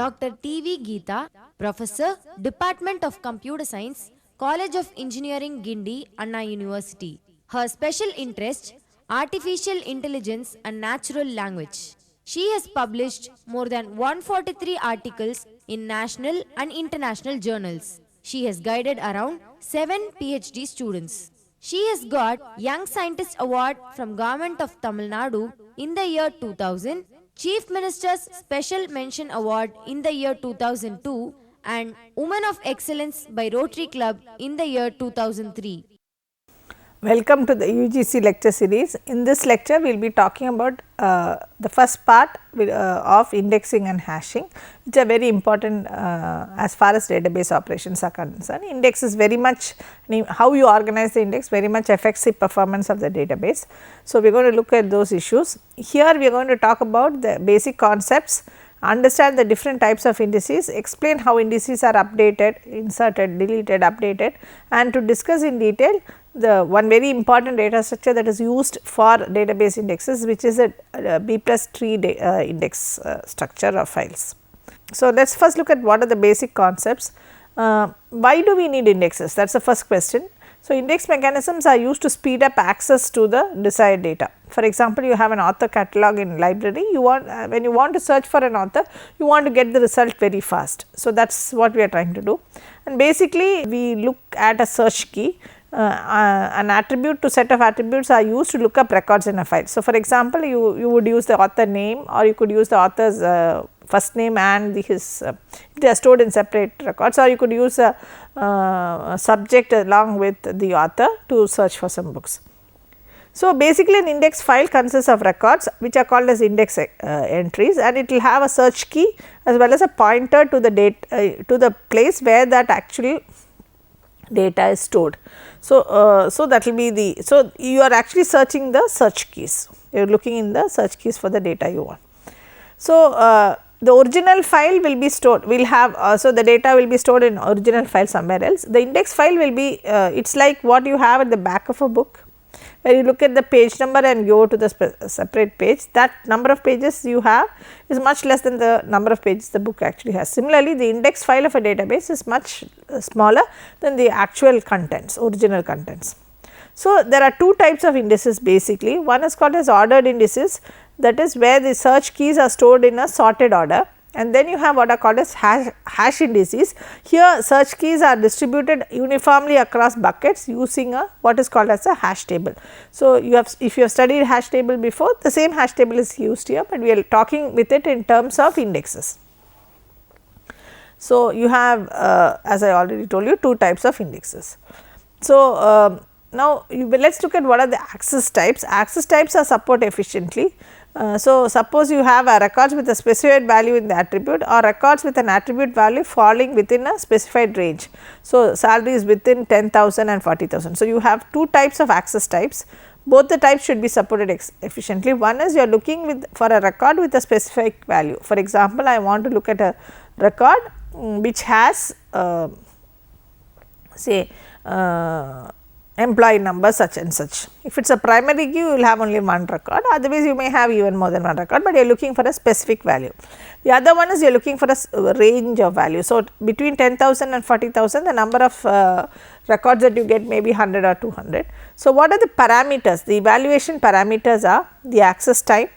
Dr. T.V. Geeta, Professor, Department of Computer Science, College of Engineering, Guindy, Anna University. Her special interest, Artificial Intelligence and Natural Language. She has published more than 143 articles in national and international journals. She has guided around 7 PhD students. She has got Young Scientist Award from Government of Tamil Nadu in the year 2000, Chief Minister's Special Mention Award in the year 2002, and Woman of Excellence by Rotary Club in the year 2003. Welcome to the UGC lecture series. In this lecture, we will be talking about the first part of indexing and hashing, which are very important as far as database operations are concerned. Index is very much, how you organize the index very much affects the performance of the database. So, we are going to look at those issues. Here, we are going to talk about the basic concepts, understand the different types of indices, explain how indices are updated, inserted, deleted, updated, and to discuss in detail the one very important data structure that is used for database indexes, which is a B+tree index structure of files. So, let us first look at what are the basic concepts. Why do we need indexes? That is the first question. So, index mechanisms are used to speed up access to the desired data. For example, you have an author catalog in library, you want when you want to search for an author, you want to get the result very fast. So, that is what we are trying to do, and basically we look at a search key. An attribute to set of attributes are used to look up records in a file. So, for example, you would use the author name, or you could use the author's first name and his they are stored in separate records, or you could use a subject along with the author to search for some books. So, basically an index file consists of records which are called as index entries, and it will have a search key as well as a pointer to the date to the place where that actually data is stored. So, so that will be the, so you are actually searching the search keys, you are looking in the search keys for the data you want. So, the original file will be stored, will have so the data will be stored in original file somewhere else. The index file will be it is like what you have at the back of a book, where you look at the page number and go to the separate page. That number of pages you have is much less than the number of pages the book actually has. Similarly, the index file of a database is much smaller than the actual contents, original contents. So, there are two types of indices basically. One is called as ordered indices, that is where the search keys are stored in a sorted order, and then you have what are called as hash indices. Here search keys are distributed uniformly across buckets using a what is called as a hash table. So, you have, if you have studied hash table before, the same hash table is used here, but we are talking with it in terms of indexes. So, you have as I already told you, two types of indexes. So, now let us look at what are the access types. Access types are support efficiently. So, suppose you have a records with a specified value in the attribute, or records with an attribute value falling within a specified range. So, salary is within 10,000 and 40,000. So, you have two types of access types, both the types should be supported efficiently. One is you are looking with for a record with a specific value. For example, I want to look at a record which has say employee number such and such. If it is a primary key, you will have only one record, otherwise you may have even more than one record, but you are looking for a specific value. The other one is you are looking for a range of value. So, between 10,000 and 40,000, the number of records that you get may be 100 or 200. So, what are the parameters? The evaluation parameters are the access time,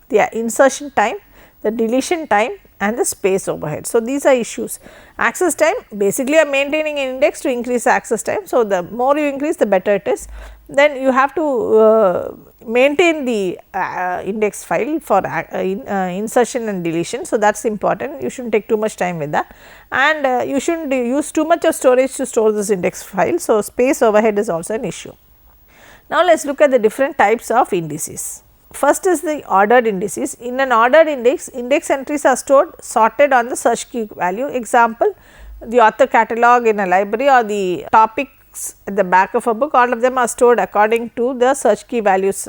the insertion time, the deletion time, and the space overhead. So, these are issues. Access time, basically you are maintaining an index to increase access time. So, the more you increase, the better it is. Then you have to maintain the index file for insertion and deletion. So, that is important, you should not take too much time with that, and you should not use too much of storage to store this index file. So, space overhead is also an issue. Now, let us look at the different types of indices. First is the ordered indices. In an ordered index, index entries are stored sorted on the search key value. Example, the author catalog in a library or the topics at the back of a book, all of them are stored according to the search key values.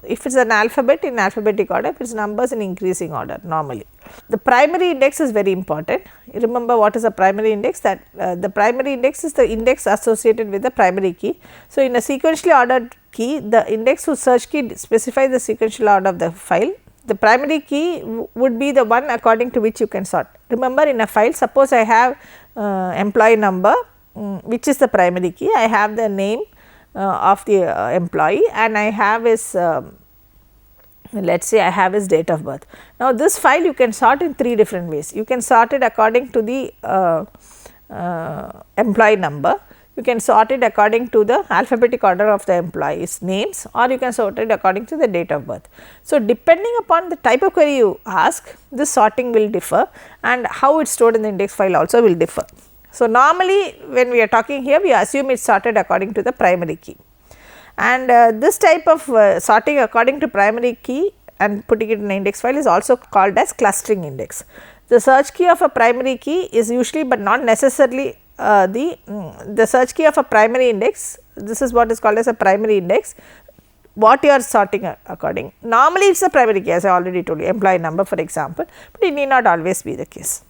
If it is an alphabet, in alphabetic order, if it is numbers, in increasing order normally. The primary index is very important. You remember what is a primary index? That the primary index is the index associated with the primary key. So, in a sequentially ordered key, the index whose search key specifies the sequential order of the file the primary key would be the one according to which you can sort. Remember, in a file, suppose I have employee number, which is the primary key, I have the name of the employee, and I have his let us say I have his date of birth. Now, this file you can sort in 3 different ways. You can sort it according to the employee number, you can sort it according to the alphabetic order of the employees names, or you can sort it according to the date of birth. So, depending upon the type of query you ask, this sorting will differ, and how it is stored in the index file also will differ. So, normally when we are talking here, we assume it is sorted according to the primary key, and this type of sorting according to primary key and putting it in the index file is also called as clustering index. The search key of a primary key is usually, but not necessarily, the search key of a primary index. This is what is called as a primary index, what you are sorting according. Normally, it is a primary key, as I already told you, employee number for example, but it need not always be the case.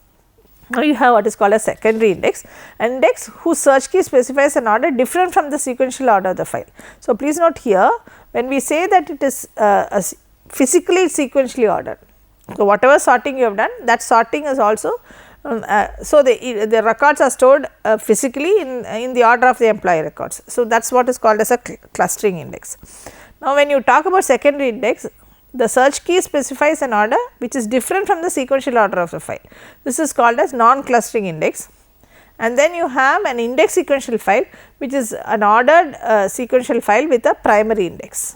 Now, you have what is called a secondary index, an index whose search key specifies an order different from the sequential order of the file. So, please note here, when we say that it is physically sequentially ordered, so whatever sorting you have done, that sorting is also so the records are stored physically in the order of the employee records. So, that is what is called as a clustering index. Now, when you talk about secondary index, the search key specifies an order which is different from the sequential order of the file. This is called as non-clustering index, and then you have an index sequential file, which is an ordered sequential file with a primary index.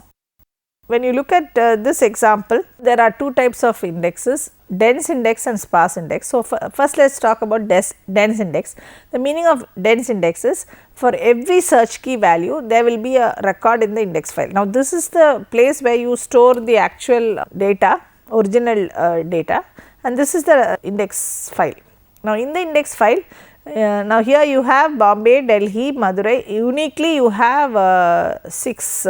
When you look at this example, there are 2 types of indexes, dense index and sparse index. So, first let us talk about dense index. The meaning of dense index is, for every search key value there will be a record in the index file. Now, this is the place where you store the actual data, original data, and this is the index file. Now, in the index file, now here you have Bombay, Delhi, Madurai, uniquely you have 6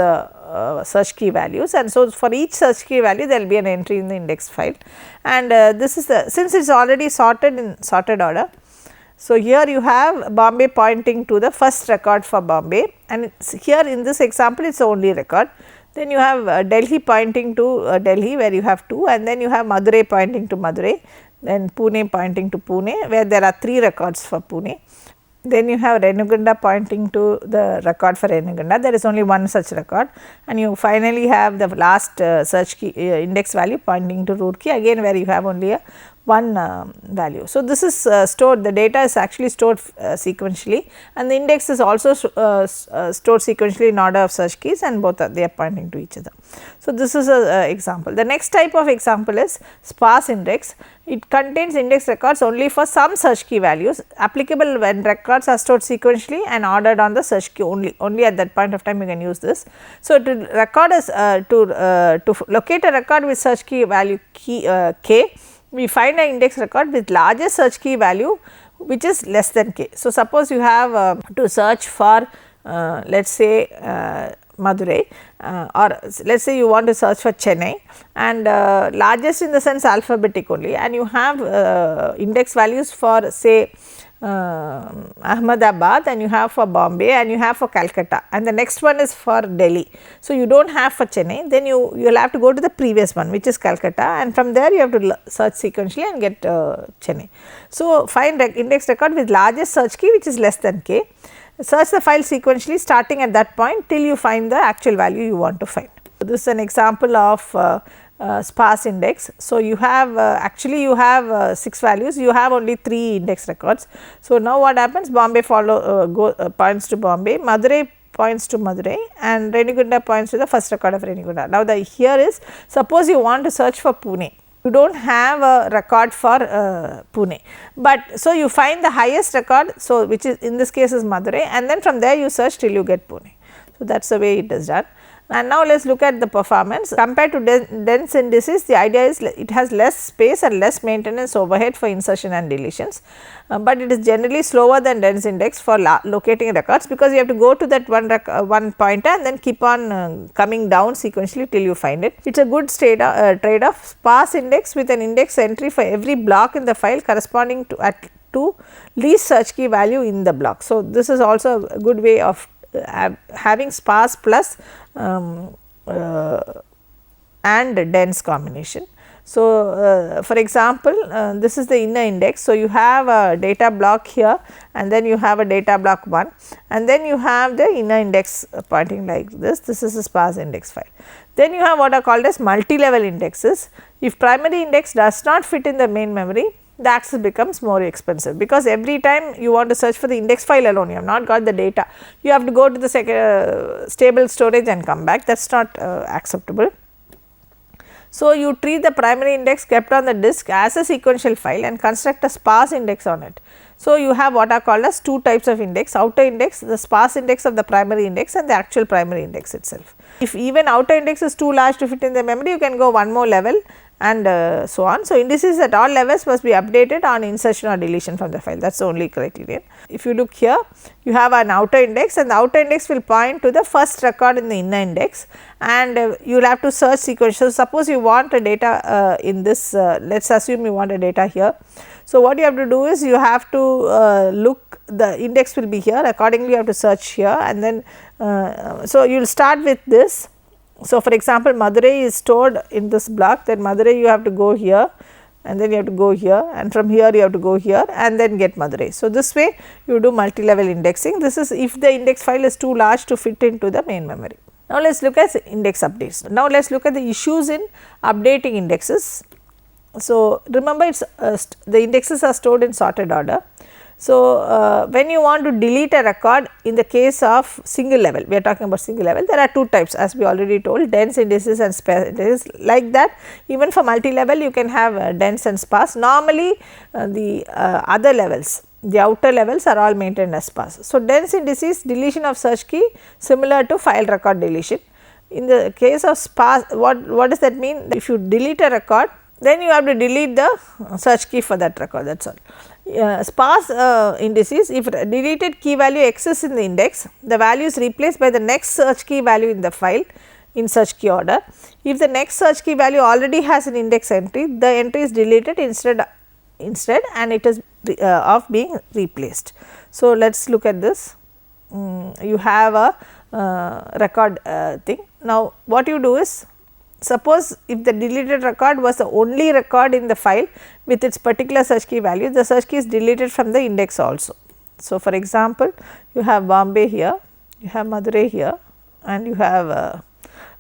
search key values, and so for each search key value there will be an entry in the index file, and this is the, since it is already sorted in sorted order. So, here you have Bombay pointing to the first record for Bombay, and here in this example it is the only record. Then you have Delhi pointing to Delhi, where you have 2, and then you have Madurai pointing to Madurai, then Pune pointing to Pune, where there are 3 records for Pune. Then you have Renugunda pointing to the record for Renugunda, there is only one such record, and you finally have the last search key index value pointing to Roorkee, again where you have only a one value. So, this is stored, the data is actually stored sequentially, and the index is also stored sequentially in order of search keys, and both they are pointing to each other. So, this is a example. The next type of example is sparse index. It contains index records only for some search key values, applicable when records are stored sequentially and ordered on the search key only at that point of time you can use this. So, to record as to locate a record with search key value k, we find an index record with largest search key value which is less than k. So, suppose you have to search for let us say Madurai, or let us say you want to search for Chennai, and largest in the sense alphabetic only, and you have index values for say Ahmedabad, and you have for Bombay, and you have for Calcutta, and the next one is for Delhi. So, you do not have for Chennai, then you will have to go to the previous one, which is Calcutta, and from there you have to search sequentially and get Chennai. So, find index record with largest search key which is less than k. Search the file sequentially starting at that point till you find the actual value you want to find. So, this is an example of sparse index. So, you have actually you have 6 values, you have only 3 index records. So, now what happens, Bombay points to Bombay, Madurai points to Madurai, and Renugunda points to the first record of Renugunda. Now, the here is, suppose you want to search for Pune, you do not have a record for Pune, but so you find the highest record, so which is in this case is Madurai, and then from there you search till you get Pune. So, that is the way it is done. And now, let us look at the performance. Compared to dense indices, the idea is it has less space and less maintenance overhead for insertion and deletions, but it is generally slower than dense index for locating records, because you have to go to that one pointer and then keep on coming down sequentially till you find it. It is a good trade off. Sparse index with an index entry for every block in the file corresponding to least search key value in the block. So, this is also a good way of having sparse plus and dense combination. So, for example, this is the inner index. So, you have a data block here and then you have a data block 1 and then you have the inner index pointing like this is a sparse index file. Then you have what are called as multi-level indexes. If primary index does not fit in the main memory, the access becomes more expensive, because every time you want to search for the index file alone, you have not got the data, you have to go to the stable storage and come back, that is not acceptable. So, you treat the primary index kept on the disk as a sequential file and construct a sparse index on it. So, you have what are called as two types of index, outer index, the sparse index of the primary index and the actual primary index itself. If even outer index is too large to fit in the memory, you can go one more level and so on. So, indices at all levels must be updated on insertion or deletion from the file, that is the only criterion. If you look here, you have an outer index and the outer index will point to the first record in the inner index, and you will have to search sequence. So, suppose you want a data in this, let us assume you want a data here. So, what you have to do is you have to look, the index will be here, accordingly you have to search here, and then so you will start with this. So, for example, Madurai is stored in this block, then Madurai you have to go here and then you have to go here, and from here you have to go here and then get Madurai. So, this way you do multi-level indexing. This is if the index file is too large to fit into the main memory. Now, let us look at index updates. Now, let us look at the issues in updating indexes. So, remember it is the indexes are stored in sorted order. So, when you want to delete a record in the case of single level, we are talking about single level, there are two types as we already told, dense indices and sparse indices. Like that, even for multi level you can have dense and sparse. Normally the other levels, the outer levels are all maintained as sparse. So, dense indices, deletion of search key similar to file record deletion. In the case of sparse, what does that mean? If you delete a record, then you have to delete the search key for that record, that is all. Sparse indices, if deleted key value exists in the index, the value is replaced by the next search key value in the file in search key order. If the next search key value already has an index entry, the entry is deleted instead and it is of being replaced. So, let us look at this. You have a record thing. Now, what you do is, suppose if the deleted record was the only record in the file with its particular search key value, the search key is deleted from the index also. So, for example, you have Bombay here, you have Madurai here and you have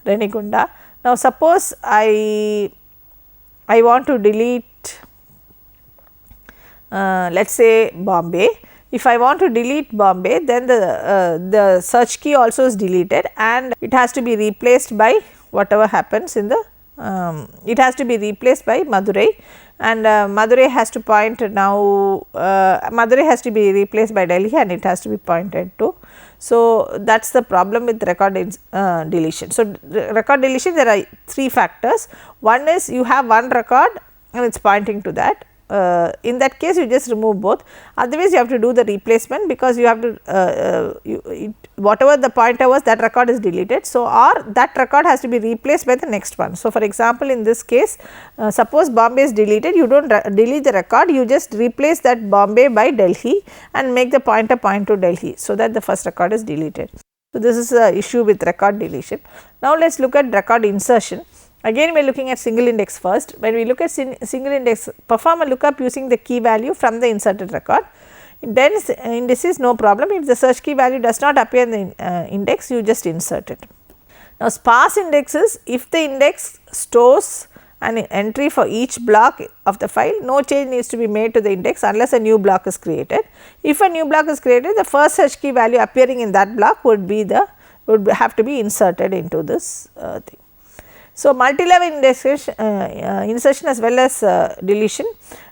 Renigunda. Now, suppose I want to delete let us say Bombay. If I want to delete Bombay, then the search key also is deleted and it has to be replaced by whatever happens in the it has to be replaced by Madurai, and Madurai has to point now Madurai has to be replaced by Delhi and it has to be pointed to. So, that is the problem with record deletion. So, record deletion, there are three factors. One is you have one record and it is pointing to that. In that case you just remove both, otherwise you have to do the replacement, because you have to whatever the pointer was, that record is deleted. So, or that record has to be replaced by the next one. So, for example, in this case suppose Bombay is deleted, you do not delete the record, you just replace that Bombay by Delhi and make the pointer point to Delhi, so that the first record is deleted. So, this is the issue with record deletion. Now, let us look at record insertion. Again we are looking at single index first. When we look at single index, perform a lookup using the key value from the inserted record. In dense indices, no problem, if the search key value does not appear in the index, you just insert it. Now, sparse indexes, if the index stores an entry for each block of the file, no change needs to be made to the index unless a new block is created. If a new block is created, the first search key value appearing in that block would have to be inserted into this thing. So, multi-level insertion as well as deletion,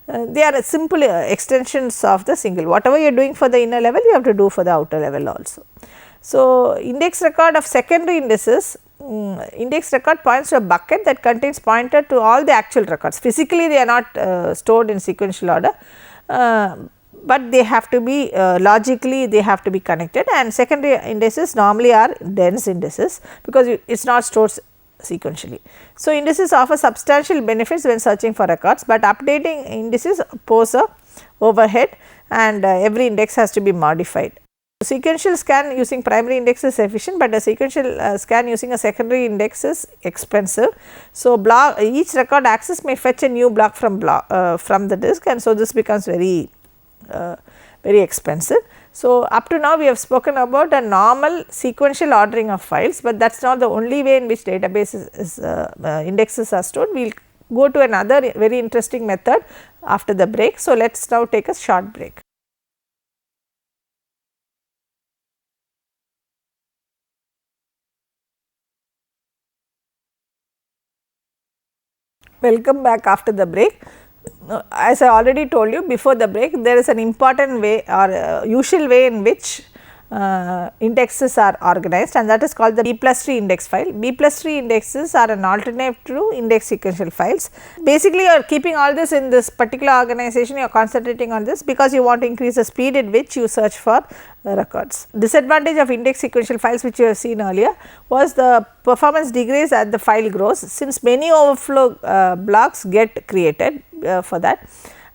they are simple extensions of the single. Whatever you are doing for the inner level, you have to do for the outer level also. So, index record of secondary indices, index record points to a bucket that contains pointer to all the actual records. Physically they are not stored in sequential order, but they have to be logically they have to be connected, and secondary indices normally are dense indices because it is not stored sequentially. So, indices offer substantial benefits when searching for records, but updating indices pose a overhead and every index has to be modified. Sequential scan using primary index is efficient, but a sequential scan using a secondary index is expensive. So, each record access may fetch a new block from the disk, and so this becomes very expensive. So, up to now we have spoken about a normal sequential ordering of files, but that is not the only way in which databases indexes are stored. We will go to another very interesting method after the break. So, let us now take a short break. Welcome back after the break. As I already told you before the break, there is an important way or usual way in which indexes are organized, and that is called the B+3 index file. B+3 indexes are an alternative to index sequential files. Basically, you are keeping all this in this particular organization, you are concentrating on this because you want to increase the speed at which you search for records. Disadvantage of index sequential files, which you have seen earlier, was the performance degrades as the file grows, since many overflow blocks get created for that,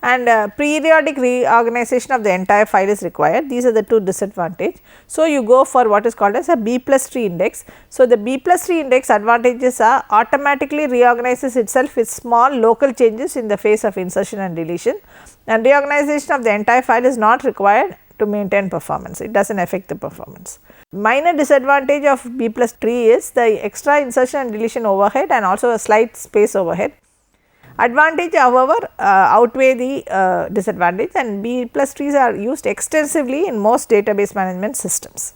and periodic reorganization of the entire file is required. These are the two disadvantages. So, you go for what is called as a B+3 index. So, the B+3 index advantages are automatically reorganizes itself with small local changes in the phase of insertion and deletion, and reorganization of the entire file is not required to maintain performance. It does not affect the performance. Minor disadvantage of B+3 is the extra insertion and deletion overhead and also a slight space overhead. Advantage, however, outweigh the disadvantage, and B+3s are used extensively in most database management systems.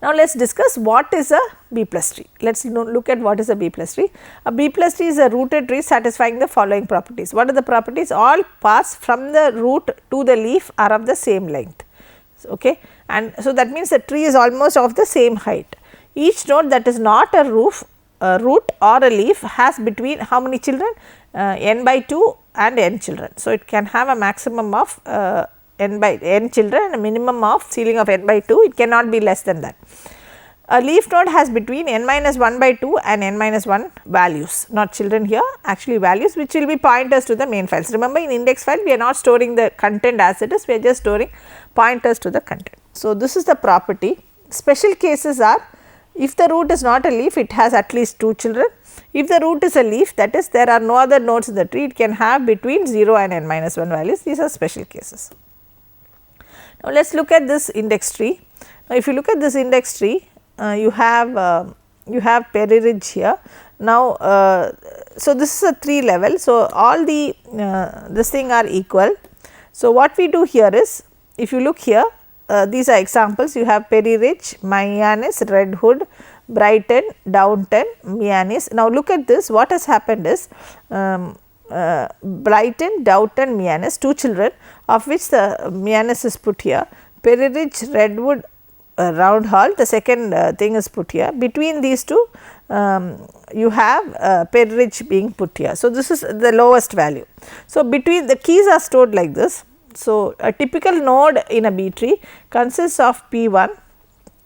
Now, let us discuss what is a B+3. Let us look at what is a B+3. A B+3 is a rooted tree satisfying the following properties. What are the properties? All paths from the root to the leaf are of the same length, okay, and so that means the tree is almost of the same height. Each node that is not a root or a leaf has between how many children? N by 2 and n children. So, it can have a maximum of n children and a minimum of ceiling of n by 2, it cannot be less than that. A leaf node has between n minus 1 by 2 and n minus 1 values, not children here, actually values, which will be pointers to the main files. Remember, in index file we are not storing the content as it is, we are just storing pointers to the content. So, this is the property. Special cases are, if the root is not a leaf, it has at least 2 children. If the root is a leaf, that is there are no other nodes in the tree, it can have between 0 and n minus 1 values. These are special cases. Now, let us look at this index tree. Now, if you look at this index tree, you have peri-ridge here. Now, so this is a 3 level. So, all the this thing are equal. So, what we do here is, if you look here, these are examples. You have Peri-Ridge, Miannis, Red Hood, Brighton, Downton, Miannis. Now, look at this, what has happened is Brighton, Downton, Miannis, 2 children, of which the Miannis is put here. Peri-Ridge, Redwood, Round Hall, the second thing is put here. Between these two, you have Peri-Ridge being put here. So, this is the lowest value. So, between the keys are stored like this. So, a typical node in a B tree consists of P1,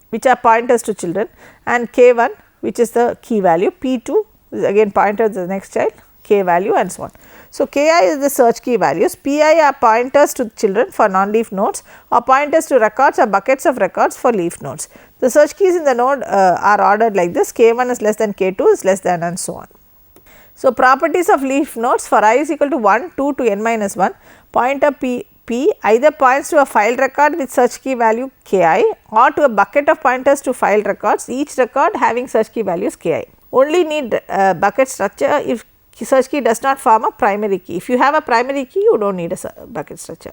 which are pointers to children, and K1, which is the key value, P2 is again pointer to the next child, K value, and so on. So, Ki is the search key values, Pi are pointers to children for non-leaf nodes, or pointers to records or buckets of records for leaf nodes. The search keys in the node are ordered like this, K1 is less than K2 is less than, and so on. So, properties of leaf nodes for I is equal to 1, 2 to n minus 1, pointer P either points to a file record with search key value Ki or to a bucket of pointers to file records, each record having search key values Ki. Only need bucket structure if search key does not form a primary key. If you have a primary key, you do not need a bucket structure.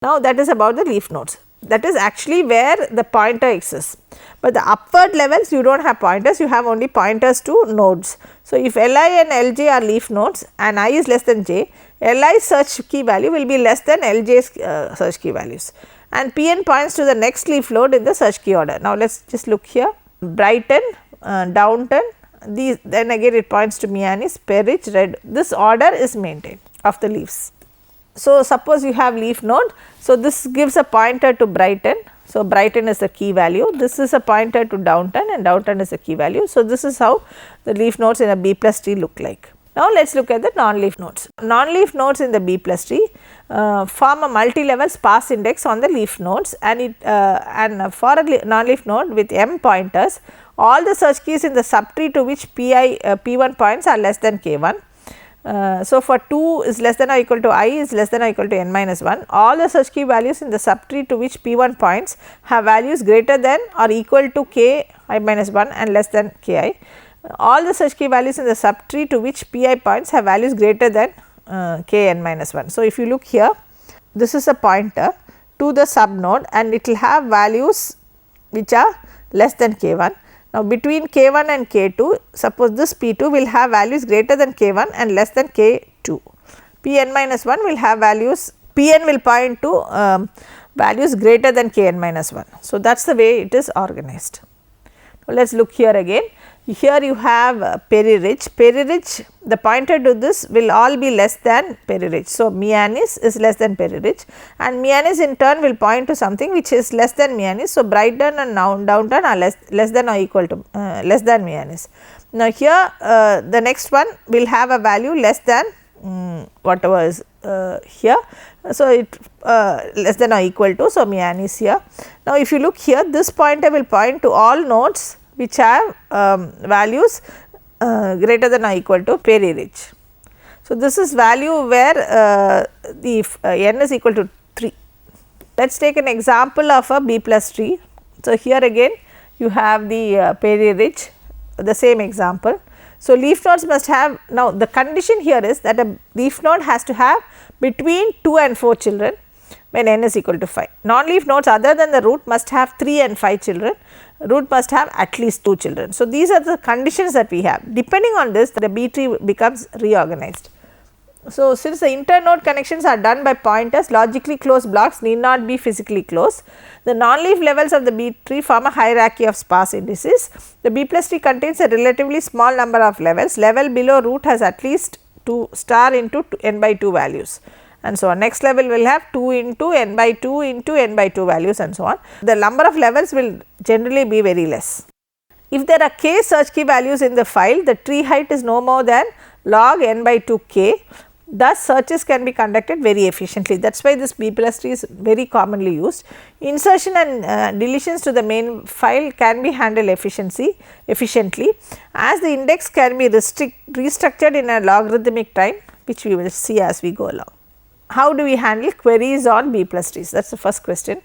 Now, that is about the leaf nodes. That is actually where the pointer exists, but the upward levels you do not have pointers, you have only pointers to nodes. So, if Li and Lj are leaf nodes and I is less than j, Li's search key value will be less than Lj's search key values, and Pn points to the next leaf node in the search key order. Now, let us just look here, Brighton, Downton, these, then again it points to Miannis, Peri-Ridge, Red, this order is maintained of the leaves. So, suppose you have leaf node, so this gives a pointer to Brighton. So, Brighton is the key value, this is a pointer to Downton and Downton is the key value. So, this is how the leaf nodes in a B+ tree look like. Now, let us look at the non-leaf nodes. Non-leaf nodes in the B plus tree form a multi-level sparse index on the leaf nodes, and for a non-leaf node with m pointers, all the search keys in the subtree to which p1 points are less than k1. So, for 2 is less than or equal to I is less than or equal to n minus 1, all the search key values in the subtree to which p1 points have values greater than or equal to k I minus 1 and less than k I. All the search key values in the subtree to which pi points have values greater than k n minus 1. So, if you look here, this is a pointer to the sub node and it will have values which are less than k1. Now, between k1 and k2, suppose this p2 will have values greater than k1 and less than k2. Pn minus 1 will have values, Pn will point to values greater than kn minus 1. So, that is the way it is organized. Now, let us look here again. Here you have peri-rich. Peri-rich, the pointer to this will all be less than peri-rich. So, Mianis is less than peri-rich, and Mianis in turn will point to something which is less than Mianis. So, Brighton and Downton are less than or equal to less than Mianis. Now, here the next one will have a value less than whatever is here. So, it less than or equal to, so Mianis here. Now, if you look here, this pointer will point to all nodes which have values greater than or equal to peri-rich. So, this is value where the n is equal to 3. Let us take an example of a B plus tree. So, here again you have the peri-rich, the same example. So, leaf nodes must have, now the condition here is that a leaf node has to have between 2 and 4 children when n is equal to 5. Non-leaf nodes other than the root must have 3 and 5 children, root must have at least 2 children. So, these are the conditions that we have. Depending on this, the B tree becomes reorganized. So, since the internode connections are done by pointers, logically closed blocks need not be physically closed. The non-leaf levels of the B tree form a hierarchy of sparse indices. The B plus tree contains a relatively small number of levels. Level below root has at least 2 star into n by 2 values, and so on. Next level will have 2 into n by 2 into n by 2 values, and so on. The number of levels will generally be very less. If there are k search key values in the file, the tree height is no more than log n by 2 k. Thus, searches can be conducted very efficiently. That is why this B plus tree is very commonly used. Insertion and deletions to the main file can be handled efficiently, as the index can be restructured in a logarithmic time, which we will see as we go along. How do we handle queries on B plus trees? That is the first question.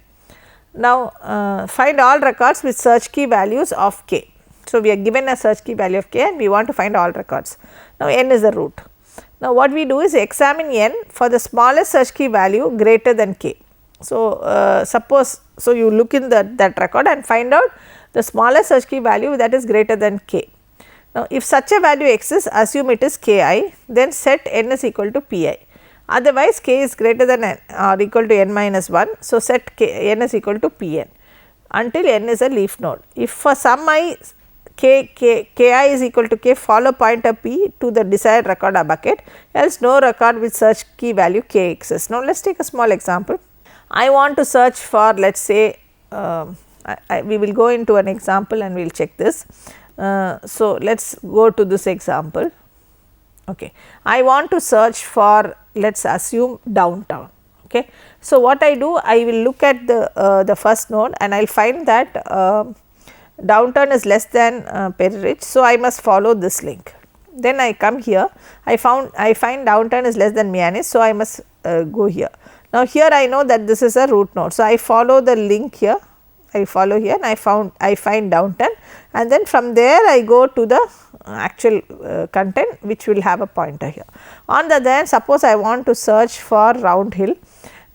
Now, find all records with search key values of k. So, we are given a search key value of k and we want to find all records. Now, n is the root. Now, what we do is examine n for the smallest search key value greater than k. So, so you look in that record and find out the smallest search key value that is greater than k. Now, if such a value exists, assume it is k I, then set n is equal to p I. Otherwise, k is greater than n or equal to n minus 1. So, set n is equal to p n until n is a leaf node. If for some I ki is equal to k, follow pointer p to the desired record or bucket, else no record with search key value k exists. Now, let us take a small example. I want to search for, let us say, we will go into an example and we will check this. So, let us go to this example. Okay. I want to search for, let us assume, downtown. Okay. So, what I do, I will look at the first node and I will find that downtown is less than peri-rich. So, I must follow this link. Then I come here, I find downtown is less than Mianis. So, I must go here. Now, here I know that this is a root node. So, I follow the link here, I follow here and I find downtown, and then from there I go to the actual content which will have a pointer here. On the other hand, suppose I want to search for Round Hill,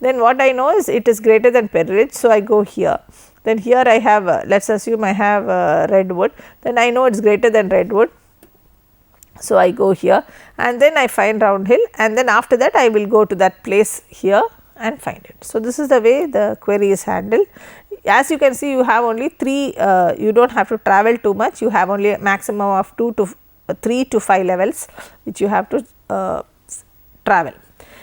then what I know is it is greater than peri-rich. So, I go here. Then here I have let us assume I have Redwood, then I know it is greater than Redwood. So, I go here and then I find Round Hill, and then after that I will go to that place here and find it. So, this is the way the query is handled. As you can see, you have only 3, you do not have to travel too much, you have only a maximum of 3 to 5 levels which you have to travel.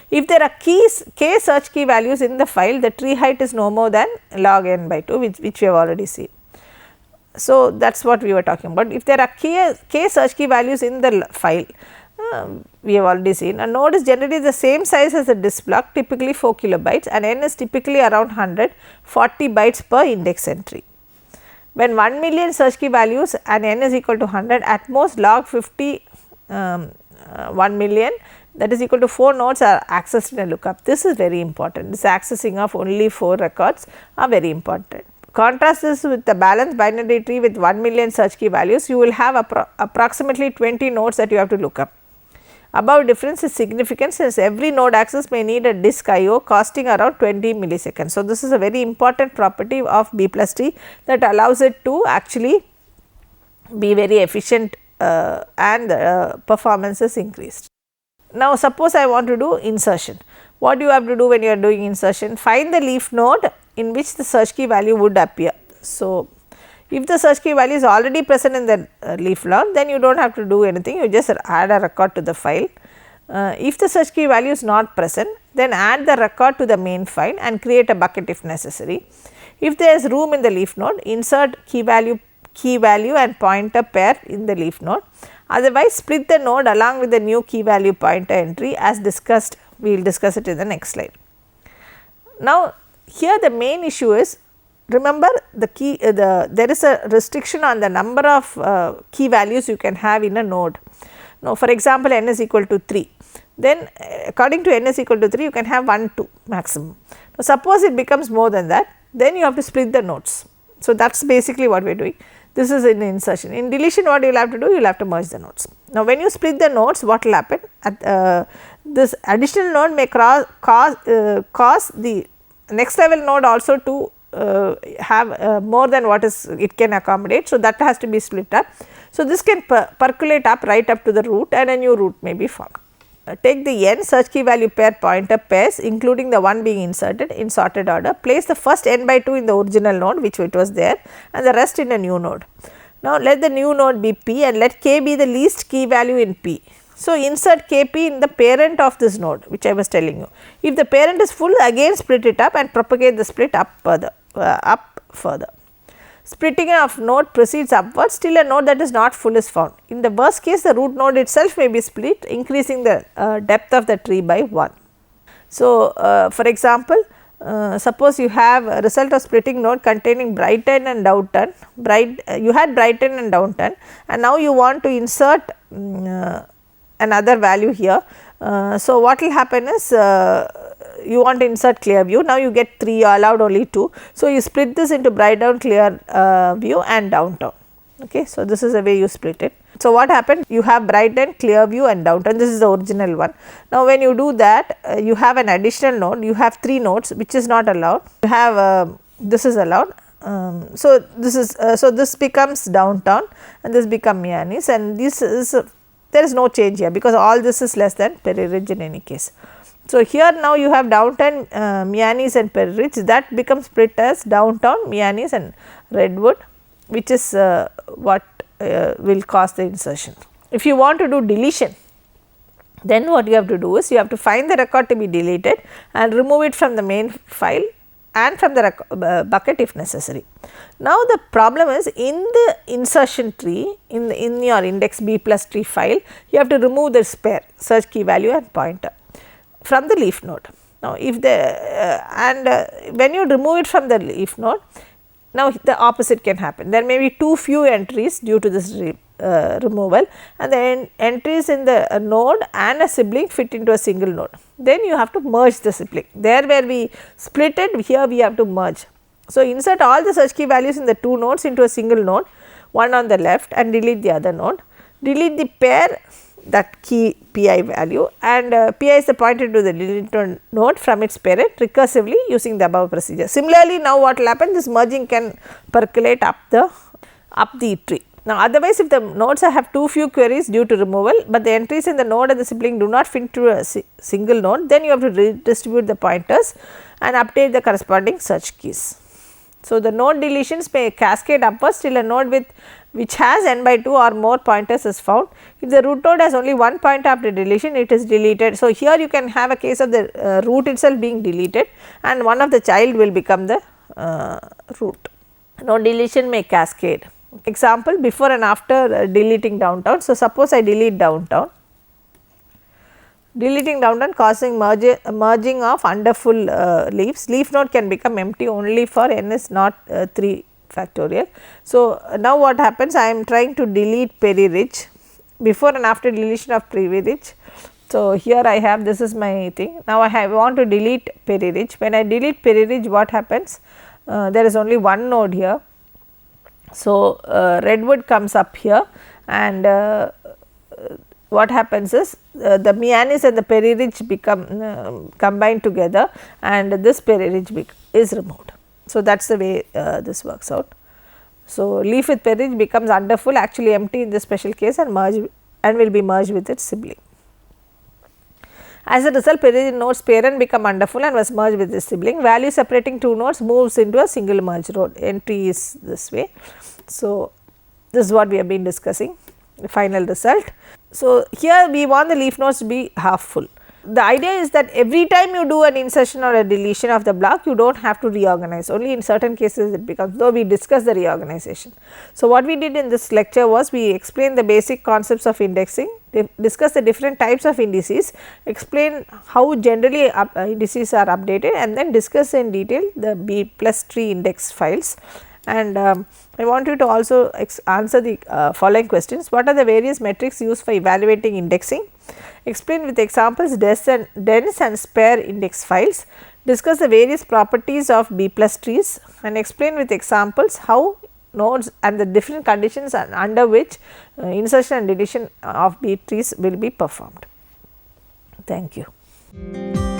If there are k search key values in the file, the tree height is no more than log n by 2, which we have already seen. So, that is what we were talking about. If there are k search key values in the file, We have already seen. A node is generally the same size as the disk block, typically 4 kilobytes, and n is typically around 140 bytes per index entry. When 1 million search key values and n is equal to 100, at most log 50 1 million, that is equal to 4 nodes are accessed in a lookup. This is very important. This accessing of only 4 records are very important. Contrast this with the balanced binary tree with 1 million search key values, you will have approximately 20 nodes that you have to look up. Above difference is significant since every node access may need a disk IO costing around 20 milliseconds. So, this is a very important property of B plus tree that allows it to actually be very efficient and performance is increased. Now, suppose I want to do insertion. What do you have to do when you are doing insertion? Find the leaf node in which the search key value would appear. So, if the search key value is already present in the leaf node, then you do not have to do anything, you just add a record to the file. If the search key value is not present, then add the record to the main file and create a bucket if necessary. If there is room in the leaf node, insert key value and pointer pair in the leaf node. Otherwise, split the node along with the new key value pointer entry as discussed. We will discuss it in the next slide. Now, here the main issue is, remember the key there is a restriction on the number of key values you can have in a node. Now, for example, n is equal to 3, then according to n is equal to 3 you can have 1 2 maximum. Now, suppose it becomes more than that, then you have to split the nodes. So, that is basically what we are doing. This is in insertion. In deletion, what you will have to do? You will have to merge the nodes. Now, when you split the nodes, what will happen? This additional node may cause the next level node also to have more than what is it can accommodate. So, that has to be split up. So, this can percolate up right up to the root and a new root may be formed. Take the n search key value pair pointer pairs including the one being inserted in sorted order, place the first n by 2 in the original node which it was there and the rest in a new node. Now, let the new node be p and let k be the least key value in p. So, insert kp in the parent of this node which I was telling you. If the parent is full, again split it up and propagate the split up further. Splitting of node proceeds upwards till a node that is not full is found. In the worst case, the root node itself may be split, increasing the depth of the tree by 1. So, for example, suppose you have a result of splitting node containing Brighton and Downton, you had Brighton and Downton and now you want to insert another value here. So, what will happen is you want to insert Clearview, now you get 3, you are allowed only 2. So, you split this into Brighton, Clearview and Downtown. Okay. So, this is the way you split it. So, what happened? You have Brighton, Clearview and Downtown, this is the original one. Now, when you do that, you have an additional node, you have 3 nodes which is not allowed, you have this is allowed. So, this becomes Downtown and this becomes Mianis and this is there is no change here because all this is less than Perry Ridge in any case. So, here now you have Downtown, Mianis and Perry Ridge, that becomes split as Downtown, Mianis and Redwood, which is what will cause the insertion. If you want to do deletion, then what you have to do is you have to find the record to be deleted and remove it from the main file and from the bucket if necessary. Now, the problem is in the insertion tree in your index B plus tree file, you have to remove this pair search key value and pointer from the leaf node. Now, if when you remove it from the leaf node, now the opposite can happen. There may be too few entries due to this removal and the entries in the node and a sibling fit into a single node. Then you have to merge the sibling. There where we split it, here we have to merge. So, insert all the search key values in the 2 nodes into a single node, one on the left and delete the other node. Delete the pair that key pi value and pi is the pointer to the deleted node from its parent recursively using the above procedure. Similarly, now what will happen, this merging can percolate up the tree. Now, otherwise if the nodes have too few queries due to removal, but the entries in the node and the sibling do not fit into a single node, then you have to redistribute the pointers and update the corresponding search keys. So, the node deletions may cascade upwards till a node which has n by 2 or more pointers is found. If the root node has only one pointer after deletion, it is deleted. So, here you can have a case of the root itself being deleted and one of the child will become the root. Node deletion may cascade. Example, before and after deleting Downtown. So, suppose I delete Downtown. deleting down and causing merging of underfull leaves. Leaf node can become empty only for n is not 3 factorial. So, now what happens, I am trying to delete peri-ridge before and after deletion of peri-ridge. So, here I have, this is my thing. Now, I want to delete peri-ridge. When I delete peri-ridge, what happens? There is only one node here. So, redwood comes up here, and what happens is the Mianis and the peri-ridge become combined together, and this peri-ridge is removed. So, that is the way this works out. So, leaf with peri-ridge becomes underfull, actually empty in this special case, and will be merged with its sibling. As a result, peri-ridge nodes parent become underfull and was merged with this sibling. Value separating two nodes moves into a single merge node. Entry is this way. So, this is what we have been discussing, the final result. So, here we want the leaf nodes to be half full. The idea is that every time you do an insertion or a deletion of the block, you do not have to reorganize, only in certain cases it becomes, though we discussed the reorganization. So, what we did in this lecture was we explained the basic concepts of indexing, discussed the different types of indices, explained how generally indices are updated, and then discuss in detail the B+tree index files. And I want you to also answer the following questions. What are the various metrics used for evaluating indexing? Explain with examples dense and spare index files. Discuss the various properties of B+trees and explain with examples how nodes and the different conditions under which insertion and deletion of B trees will be performed. Thank you.